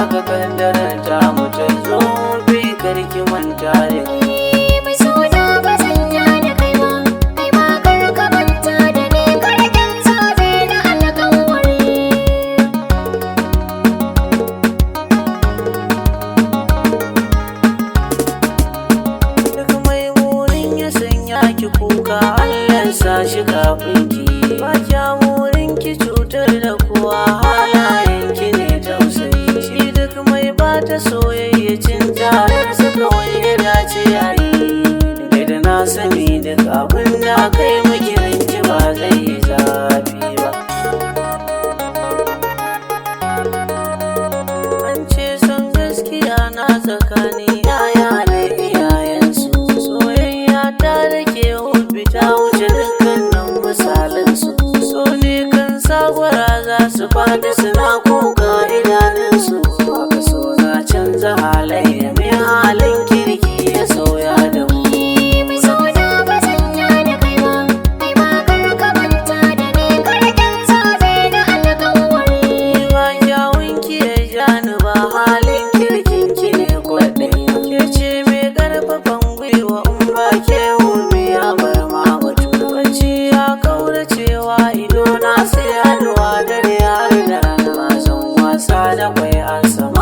haka kaddarar ta mu ta zo bi karki manta da ni. Mai suna ba zan ja da kai ba, kai ma kar ka manta da ni, karkin zobe na alƙawari. Duk mai burin ya sanya ki kuka Allah sa shi kafin ki. Ba kya burin ki cutar da kowa halayen ki ne tausayi. Shi duk mai bata soyayya cin tarar kawai ya dace a yi. Da na sani duk abin da kai miki ranki ba zai yi zafi ba. An ce son gaskiya na tsakanin yaya da iyayensu. Soyayya ta da ke hufi ta wuce dukkanin misalansu. So ne kan sagwara za su fadi suna kuka idanunsu. Haka so na canza halayya mai halin kirki ya sauya da mu. Mai suna ba zan ja da kai ba, kai ma kar ka manta da ni, karkin zobe na alƙawari. Ba kyawun ki ya ja ni ba halin kirkin ki ne kwaɗayi. Ke ce mai ƙarfafan gwiwa in ba ke wumi ya bar ma batu. Bacci ya kauracewa ido na sai haɗuwa dare har da rana. Zan wasa da kwai an sama.